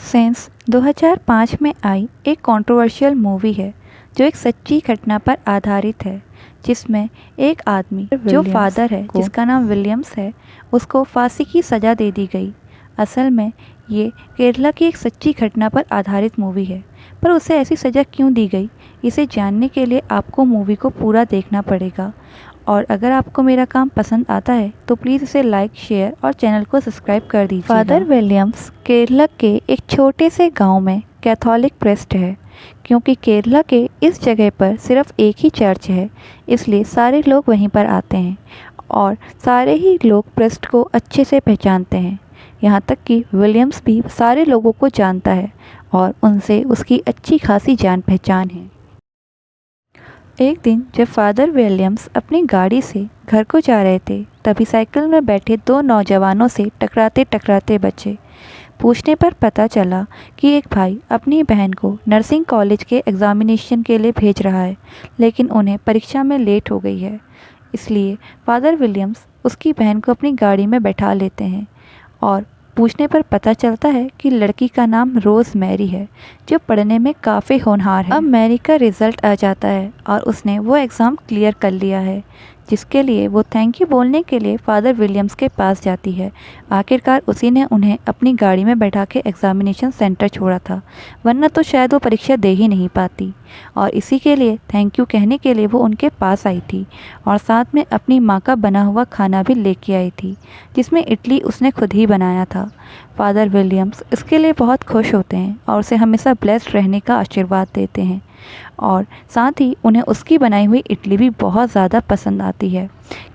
Sense 2005 में आई एक controversial movie है जो एक सच्ची घटना पर आधारित है, जिसमें एक आदमी जो फादर है जिसका नाम विलियम्स है, उसको फांसी की सज़ा दे दी गई। असल में ये केरला की एक सच्ची घटना पर आधारित मूवी है, पर उसे ऐसी सज़ा क्यों दी गई, इसे जानने के लिए आपको मूवी को पूरा देखना पड़ेगा। और अगर आपको मेरा काम पसंद आता है तो प्लीज़ इसे लाइक, शेयर और चैनल को सब्सक्राइब कर दीजिए। फादर विलियम्स केरला के एक छोटे से गांव में कैथोलिक प्रीस्ट है। क्योंकि केरला के इस जगह पर सिर्फ एक ही चर्च है, इसलिए सारे लोग वहीं पर आते हैं और सारे ही लोग प्रीस्ट को अच्छे से पहचानते हैं। यहाँ तक कि विलियम्स भी सारे लोगों को जानता है और उनसे उसकी अच्छी खासी जान पहचान है। एक दिन जब फादर विलियम्स अपनी गाड़ी से घर को जा रहे थे, तभी साइकिल में बैठे दो नौजवानों से टकराते टकराते बचे। पूछने पर पता चला कि एक भाई अपनी बहन को नर्सिंग कॉलेज के एग्ज़ामिनेशन के लिए भेज रहा है, लेकिन उन्हें परीक्षा में लेट हो गई है। इसलिए फादर विलियम्स उसकी बहन को अपनी गाड़ी में बैठा लेते हैं और पूछने पर पता चलता है कि लड़की का नाम रोज़ मैरी है, जो पढ़ने में काफ़ी होनहार है। अब मैरी का रिज़ल्ट आ जाता है और उसने वो एग्ज़ाम क्लियर कर लिया है, जिसके लिए वो थैंक यू बोलने के लिए फादर विलियम्स के पास जाती है। आखिरकार उसी ने उन्हें अपनी गाड़ी में बैठा के एग्ज़ामिनेशन सेंटर छोड़ा था, वरना तो शायद वो परीक्षा दे ही नहीं पाती। और इसी के लिए थैंक यू कहने के लिए वो उनके पास आई थी और साथ में अपनी माँ का बना हुआ खाना भी लेके आई थी, जिसमें इडली उसने खुद ही बनाया था। फादर विलियम्स इसके लिए बहुत खुश होते हैं और उसे हमेशा ब्लेस्ड रहने का आशीर्वाद देते हैं और साथ ही उन्हें उसकी बनाई हुई इडली भी बहुत ज़्यादा पसंद आती है।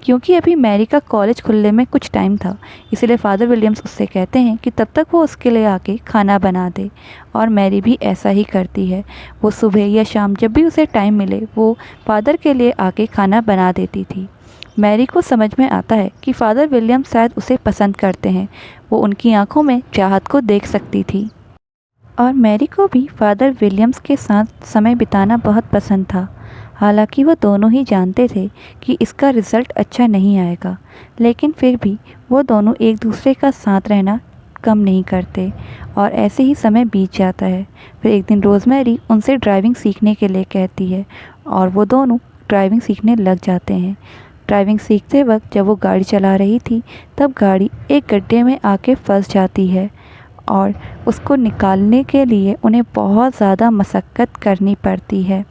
क्योंकि अभी मैरी का कॉलेज खुलने में कुछ टाइम था, इसलिए फादर विलियम्स उससे कहते हैं कि तब तक वो उसके लिए आके खाना बना दे और मैरी भी ऐसा ही करती है। वो सुबह या शाम जब भी उसे टाइम मिले वो फादर के लिए आके खाना बना देती थी। मैरी को समझ में आता है कि फादर विलियम्स शायद उसे पसंद करते हैं, वो उनकी आंखों में चाहत को देख सकती थी। और मैरी को भी फादर विलियम्स के साथ समय बिताना बहुत पसंद था। हालांकि वो दोनों ही जानते थे कि इसका रिज़ल्ट अच्छा नहीं आएगा, लेकिन फिर भी वो दोनों एक दूसरे का साथ रहना कम नहीं करते और ऐसे ही समय बीत जाता है। फिर एक दिन रोज़मेरी उनसे ड्राइविंग सीखने के लिए कहती है और वो दोनों ड्राइविंग सीखने लग जाते हैं। ड्राइविंग सीखते वक्त जब वो गाड़ी चला रही थी, तब गाड़ी एक गड्ढे में आके फंस जाती है और उसको निकालने के लिए उन्हें बहुत ज़्यादा मशक्क़त करनी पड़ती है।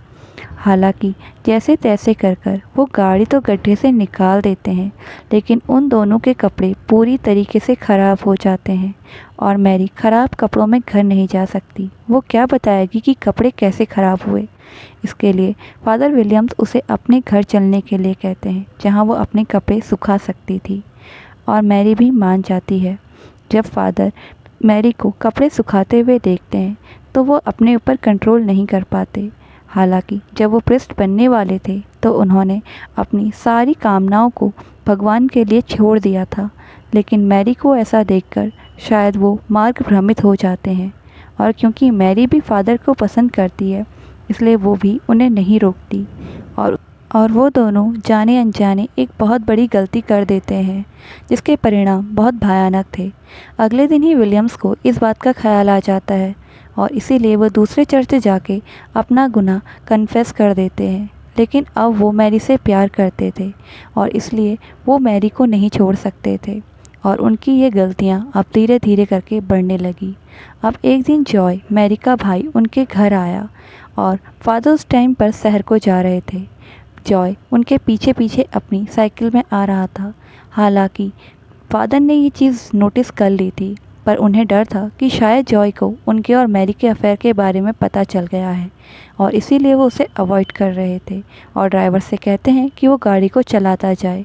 हालांकि जैसे तैसे कर वो गाड़ी तो गड्ढे से निकाल देते हैं, लेकिन उन दोनों के कपड़े पूरी तरीके से ख़राब हो जाते हैं और मैरी ख़राब कपड़ों में घर नहीं जा सकती। वो क्या बताएगी कि कपड़े कैसे ख़राब हुए। इसके लिए फादर विलियम्स उसे अपने घर चलने के लिए कहते हैं, जहाँ वो अपने कपड़े सुखा सकती थी और मैरी भी मान जाती है। जब फादर मैरी को कपड़े सुखाते हुए देखते हैं तो वो अपने ऊपर कंट्रोल नहीं कर पाते। हालांकि जब वो प्रीस्ट बनने वाले थे तो उन्होंने अपनी सारी कामनाओं को भगवान के लिए छोड़ दिया था, लेकिन मैरी को ऐसा देखकर शायद वो मार्ग भ्रमित हो जाते हैं। और क्योंकि मैरी भी फादर को पसंद करती है, इसलिए वो भी उन्हें नहीं रोकती और वो दोनों जाने अनजाने एक बहुत बड़ी गलती कर देते हैं, जिसके परिणाम बहुत भयानक थे। अगले दिन ही विलियम्स को इस बात का ख्याल आ जाता है और इसीलिए वो दूसरे चर्च जाके अपना गुनाह कन्फेस कर देते हैं। लेकिन अब वो मैरी से प्यार करते थे और इसलिए वो मैरी को नहीं छोड़ सकते थे और उनकी ये गलतियाँ अब धीरे धीरे करके बढ़ने लगी। अब एक दिन जॉय, मैरी का भाई, उनके घर आया और फादर उस टाइम पर शहर को जा रहे थे। जॉय उनके पीछे पीछे अपनी साइकिल में आ रहा था। हालांकि फादर ने ये चीज़ नोटिस कर ली थी, पर उन्हें डर था कि शायद जॉय को उनके और मैरी के अफेयर के बारे में पता चल गया है और इसीलिए वो उसे अवॉइड कर रहे थे और ड्राइवर से कहते हैं कि वो गाड़ी को चलाता जाए।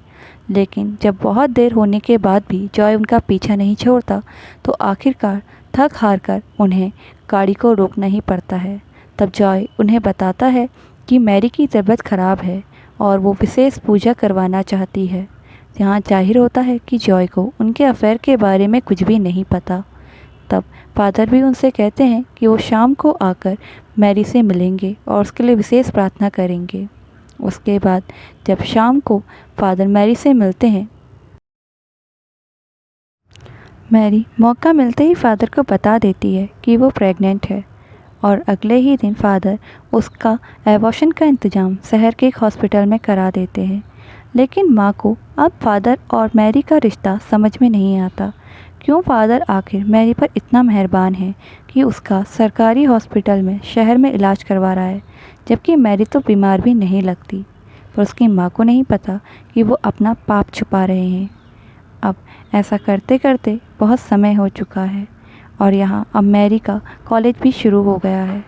लेकिन जब बहुत देर होने के बाद भी जॉय उनका पीछा नहीं छोड़ता तो आखिरकार थक हार कर उन्हें गाड़ी को रोकना ही पड़ता है। तब जॉय उन्हें बताता है कि मैरी की तबीयत ख़राब है और वो विशेष पूजा करवाना चाहती है। यहाँ जाहिर होता है कि जॉय को उनके अफेयर के बारे में कुछ भी नहीं पता। तब फादर भी उनसे कहते हैं कि वो शाम को आकर मैरी से मिलेंगे और उसके लिए विशेष प्रार्थना करेंगे। उसके बाद जब शाम को फादर मैरी से मिलते हैं, मैरी मौका मिलते ही फादर को बता देती है कि वो प्रेग्नेंट है और अगले ही दिन फादर उसका एबॉर्शन का इंतज़ाम शहर के एक हॉस्पिटल में करा देते हैं। लेकिन माँ को अब फादर और मैरी का रिश्ता समझ में नहीं आता। क्यों फादर आखिर मैरी पर इतना मेहरबान है कि उसका सरकारी हॉस्पिटल में शहर में इलाज करवा रहा है, जबकि मैरी तो बीमार भी नहीं लगती। पर उसकी माँ को नहीं पता कि वो अपना पाप छुपा रहे हैं। अब ऐसा करते करते बहुत समय हो चुका है और यहाँ अब मैरी का कॉलेज भी शुरू हो गया है।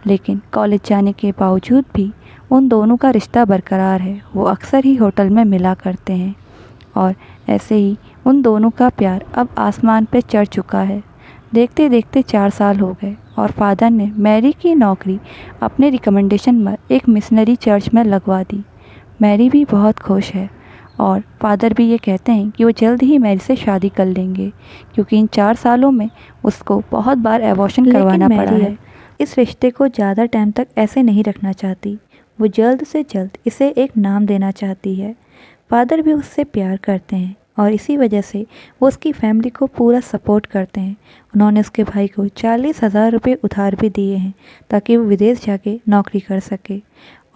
लेकिन कॉलेज जाने के बावजूद भी उन दोनों का रिश्ता बरकरार है। वो अक्सर ही होटल में मिला करते हैं और ऐसे ही उन दोनों का प्यार अब आसमान पे चढ़ चुका है। देखते देखते 4 साल हो गए और फादर ने मैरी की नौकरी अपने रिकमेंडेशन पर एक मिशनरी चर्च में लगवा दी। मैरी भी बहुत खुश है और फादर भी ये कहते हैं कि वो जल्द ही मैरी से शादी कर लेंगे, क्योंकि इन 4 सालों में उसको बहुत बार एबॉर्शन करवाना पड़ा है। इस रिश्ते को ज़्यादा टाइम तक ऐसे नहीं रखना चाहती। वो जल्द से जल्द इसे एक नाम देना चाहती है। फादर भी उससे प्यार करते हैं और इसी वजह से वो उसकी फैमिली को पूरा सपोर्ट करते हैं। उन्होंने उसके भाई को 40,000 रुपये उधार भी दिए हैं ताकि वो विदेश जाके नौकरी कर सके।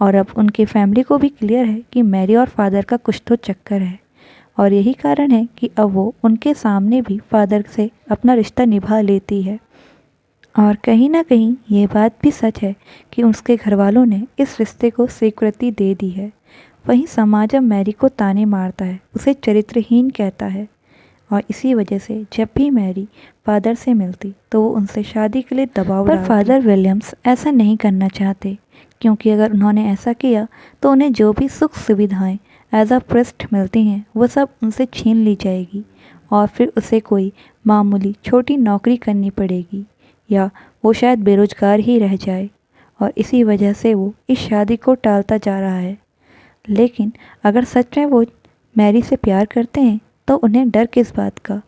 और अब उनकी फैमिली को भी क्लियर है कि मैरी और फादर का कुछ तो चक्कर है और यही कारण है कि अब वो उनके सामने भी फादर से अपना रिश्ता निभा लेती है। और कहीं ना कहीं ये बात भी सच है कि उसके घर वालों ने इस रिश्ते को स्वीकृति दे दी है। वहीं समाज अब मैरी को ताने मारता है, उसे चरित्रहीन कहता है और इसी वजह से जब भी मैरी फादर से मिलती तो वो उनसे शादी के लिए दबाव डालती। पर फादर विलियम्स ऐसा नहीं करना चाहते, क्योंकि अगर उन्होंने ऐसा किया तो उन्हें जो भी सुख सुविधाएं एज अ प्रेस्ट मिलती हैं वो सब उनसे छीन ली जाएगी और फिर उसे कोई मामूली छोटी नौकरी करनी पड़ेगी या वो शायद बेरोजगार ही रह जाए। और इसी वजह से वो इस शादी को टालता जा रहा है। लेकिन अगर सच में वो मैरी से प्यार करते हैं तो उन्हें डर किस बात का।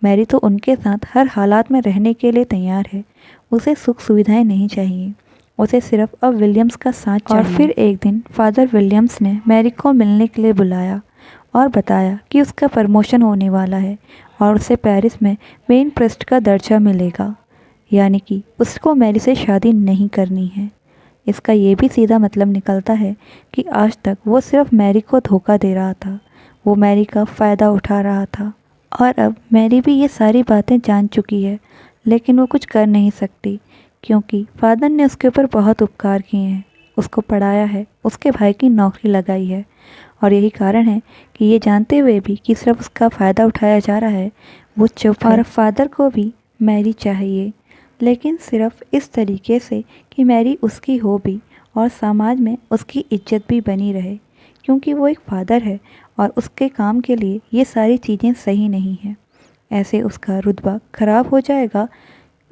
मैरी तो उनके साथ हर हालात में रहने के लिए तैयार है। उसे सुख सुविधाएं नहीं चाहिए, उसे सिर्फ अब विलियम्स का साथ चाहिए। और फिर एक दिन फादर विलियम्स ने मैरी को मिलने के लिए बुलाया और बताया कि उसका प्रमोशन होने वाला है और उसे पेरिस में मेन प्रेस्ट का दर्जा मिलेगा, यानी कि उसको मैरी से शादी नहीं करनी है। इसका ये भी सीधा मतलब निकलता है कि आज तक वो सिर्फ मैरी को धोखा दे रहा था, वो मैरी का फ़ायदा उठा रहा था और अब मैरी भी ये सारी बातें जान चुकी है। लेकिन वो कुछ कर नहीं सकती, क्योंकि फादर ने उसके ऊपर बहुत उपकार किए हैं, उसको पढ़ाया है, उसके भाई की नौकरी लगाई है और यही कारण है कि ये जानते हुए भी कि सिर्फ उसका फ़ायदा उठाया जा रहा है वो चुप है। और फादर को भी मैरी चाहिए, लेकिन सिर्फ इस तरीके से कि मैरी उसकी हो भी और समाज में उसकी इज्जत भी बनी रहे, क्योंकि वो एक फादर है और उसके काम के लिए ये सारी चीज़ें सही नहीं हैं। ऐसे उसका रुतबा ख़राब हो जाएगा।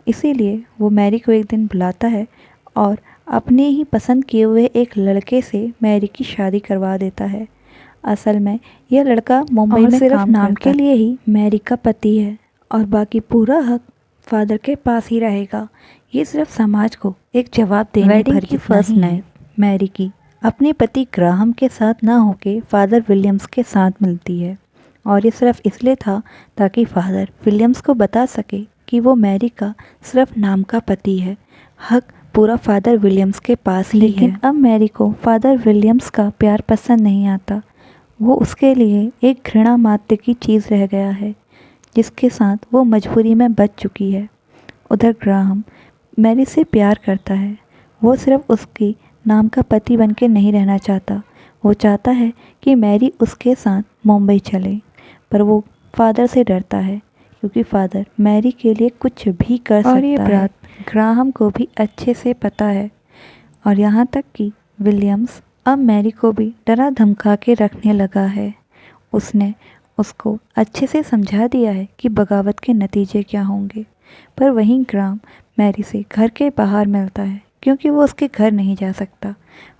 इसीलिए वो मैरी को एक दिन बुलाता है और अपने ही पसंद किए हुए एक लड़के से मैरी की शादी करवा देता है। असल में यह लड़का मुंबई में सिर्फ नाम के लिए ही मैरी का पति है और बाकी पूरा हक फादर के पास ही रहेगा। ये सिर्फ समाज को एक जवाब देने भर की फर्स्ट नाइट मैरी की अपने पति ग्राहम के साथ ना होके फादर विलियम्स के साथ मिलती है और ये सिर्फ इसलिए था ताकि फादर विलियम्स को बता सके कि वो मैरी का सिर्फ नाम का पति है, हक पूरा फादर विलियम्स के पास ही है। लेकिन अब मैरी को फादर विलियम्स का प्यार पसंद नहीं आता। वो उसके लिए एक घृणा मात्र की चीज़ रह गया है जिसके साथ वो मजबूरी में बच चुकी है। उधर ग्राहम मैरी से प्यार करता है। वो सिर्फ उसकी नाम का पति बनके नहीं रहना चाहता, वो चाहता है कि मैरी उसके साथ मुंबई चले। पर वो फादर से डरता है क्योंकि फादर मैरी के लिए कुछ भी कर सकता है और ये बात ग्राहम को भी अच्छे से पता है। और यहाँ तक कि विलियम्स अब मैरी को भी डरा धमका के रखने लगा है। उसने उसको अच्छे से समझा दिया है कि बगावत के नतीजे क्या होंगे। पर वहीं ग्राहम मैरी से घर के बाहर मिलता है क्योंकि वो उसके घर नहीं जा सकता।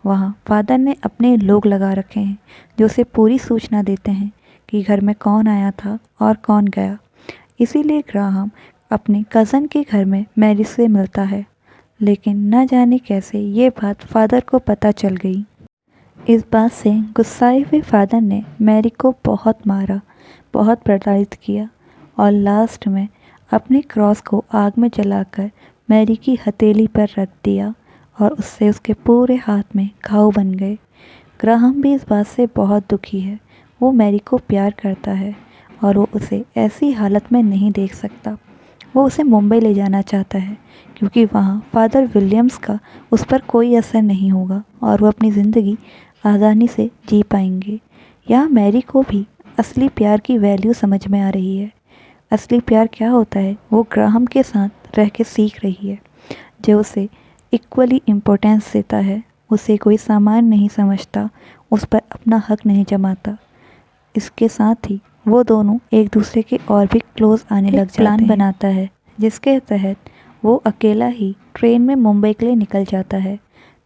वहाँ फादर ने अपने लोग लगा रखे हैं जो उसे पूरी सूचना देते हैं कि घर में कौन आया था और कौन गया। इसीलिए ग्राहम अपने कज़न के घर में मैरी से मिलता है, लेकिन न जाने कैसे ये बात फादर को पता चल गई। इस बात से गुस्साए हुए फादर ने मैरी को बहुत मारा, बहुत प्रताड़ित किया और लास्ट में अपने क्रॉस को आग में जलाकर मैरी की हथेली पर रख दिया और उससे उसके पूरे हाथ में घाव बन गए। ग्राहम भी इस बात से बहुत दुखी है। वो मैरी को प्यार करता है और वो उसे ऐसी हालत में नहीं देख सकता। वो उसे मुंबई ले जाना चाहता है क्योंकि वहाँ फादर विलियम्स का उस पर कोई असर नहीं होगा और वो अपनी ज़िंदगी आसानी से जी पाएंगे। यहाँ मैरी को भी असली प्यार की वैल्यू समझ में आ रही है। असली प्यार क्या होता है वो ग्राहम के साथ रह के सीख रही है, जो उसे इक्वली इम्पोर्टेंस देता है, उसे कोई सामान नहीं समझता, उस पर अपना हक नहीं जमाता। इसके साथ ही वो दोनों एक दूसरे के और भी क्लोज आने लग जाते हैं। प्लान बनाता है जिसके तहत वो अकेला ही ट्रेन में मुंबई के लिए निकल जाता है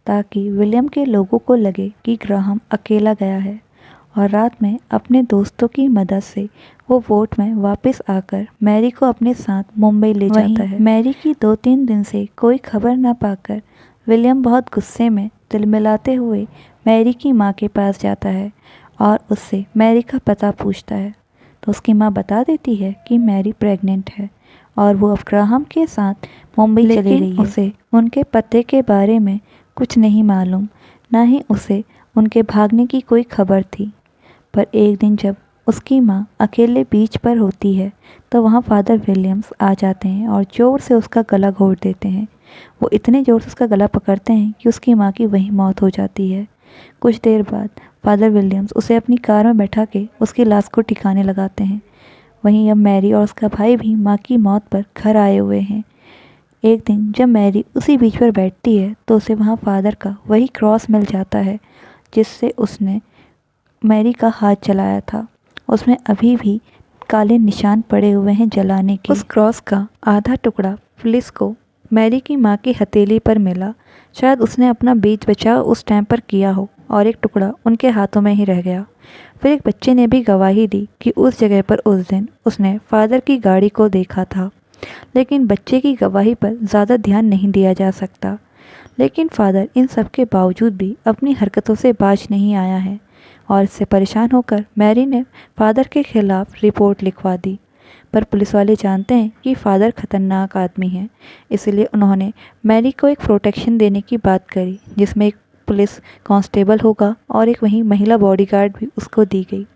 ताकि विलियम के लोगों को लगे कि ग्राहम अकेला गया है, और रात में अपने दोस्तों की मदद से वो बोट में वापस आकर मैरी को अपने साथ मुंबई ले जाता है। मैरी की 2-3 दिन से कोई खबर ना पाकर विलियम बहुत गुस्से में तिलमिलाते हुए मैरी की माँ के पास जाता है और उससे मैरी का पता पूछता है। तो उसकी माँ बता देती है कि मैरी प्रेग्नेंट है और वो अब ग्राहम के साथ मुंबई चली गई है। उसे उनके पते के बारे में कुछ नहीं मालूम, ना ही उसे उनके भागने की कोई खबर थी। पर एक दिन जब उसकी माँ अकेले बीच पर होती है तो वहाँ फादर विलियम्स आ जाते हैं और ज़ोर से उसका गला घोंट देते हैं। वो इतने ज़ोर से उसका गला पकड़ते हैं कि उसकी माँ की वहीं मौत हो जाती है। कुछ देर बाद फादर विलियम्स उसे अपनी कार में बैठा के उसकी लाश को ठिकाने लगाते हैं। वहीं अब मैरी और उसका भाई भी माँ की मौत पर घर आए हुए हैं। एक दिन जब मैरी उसी बीच पर बैठती है तो उसे वहाँ फादर का वही क्रॉस मिल जाता है जिससे उसने मैरी का हाथ जलाया था। उसमें अभी भी काले निशान पड़े हुए हैं जलाने के। उस क्रॉस का आधा टुकड़ा पुलिस को मैरी की माँ की हथेली पर मिला। शायद उसने अपना बीच बचाव उस टाइम पर किया हो और एक टुकड़ा उनके हाथों में ही रह गया। फिर एक बच्चे ने भी गवाही दी कि उस जगह पर उस दिन उसने फादर की गाड़ी को देखा था, लेकिन बच्चे की गवाही पर ज़्यादा ध्यान नहीं दिया जा सकता। लेकिन फादर इन सब के बावजूद भी अपनी हरकतों से बाज नहीं आया है और इससे परेशान होकर मैरी ने फादर के खिलाफ रिपोर्ट लिखवा दी। पर पुलिस वाले जानते हैं कि फादर खतरनाक आदमी है, इसलिए उन्होंने मैरी को एक प्रोटेक्शन देने की बात करी जिसमें एक पुलिस कांस्टेबल होगा और एक वहीं महिला बॉडीगार्ड भी उसको दी गई।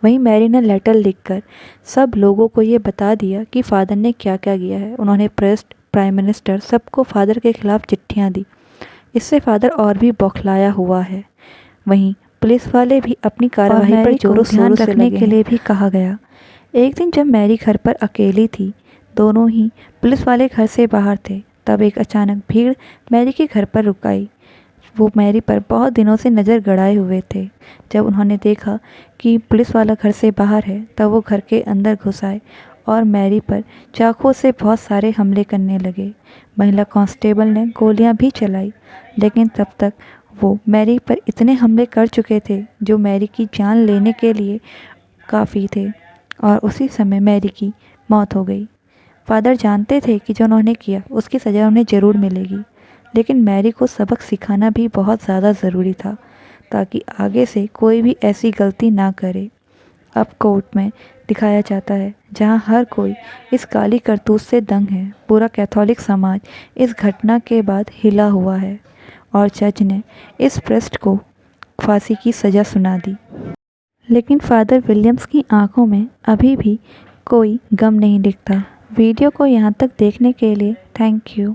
वहीं मैरी ने लेटर लिखकर सब लोगों को ये बता दिया कि फादर ने क्या क्या किया है। उन्होंने प्रेस्ट, प्राइम मिनिस्टर सबको फादर के खिलाफ चिट्ठियाँ दी। इससे फादर और भी बौखलाया हुआ है। वहीं पुलिस वाले भी अपनी कार्रवाई पर जोरों शोरों से रखने के लिए भी कहा गया। एक दिन जब मैरी घर पर अकेली थी, दोनों ही पुलिस वाले घर से बाहर थे, तब एक अचानक भीड़ मैरी के घर पर रुक आई। वो मैरी पर बहुत दिनों से नज़र गड़ाए हुए थे। जब उन्होंने देखा कि पुलिस वाला घर से बाहर है, तब वो घर के अंदर घुस आए और मैरी पर चाकू से बहुत सारे हमले करने लगे। महिला कांस्टेबल ने गोलियां भी चलाई, लेकिन तब तक वो मैरी पर इतने हमले कर चुके थे जो मैरी की जान लेने के लिए काफ़ी थे, और उसी समय मैरी की मौत हो गई। फादर जानते थे कि जो उन्होंने किया उसकी सज़ा उन्हें ज़रूर मिलेगी, लेकिन मैरी को सबक सिखाना भी बहुत ज़्यादा ज़रूरी था ताकि आगे से कोई भी ऐसी गलती ना करे। अब कोर्ट में दिखाया जाता है जहां हर कोई इस काली करतूत से दंग है। पूरा कैथोलिक समाज इस घटना के बाद हिला हुआ है और जज ने इस प्रेस्ट को फांसी की सज़ा सुना दी। लेकिन फादर विलियम्स की आंखों में अभी भी कोई गम नहीं दिखता। वीडियो को यहाँ तक देखने के लिए थैंक यू।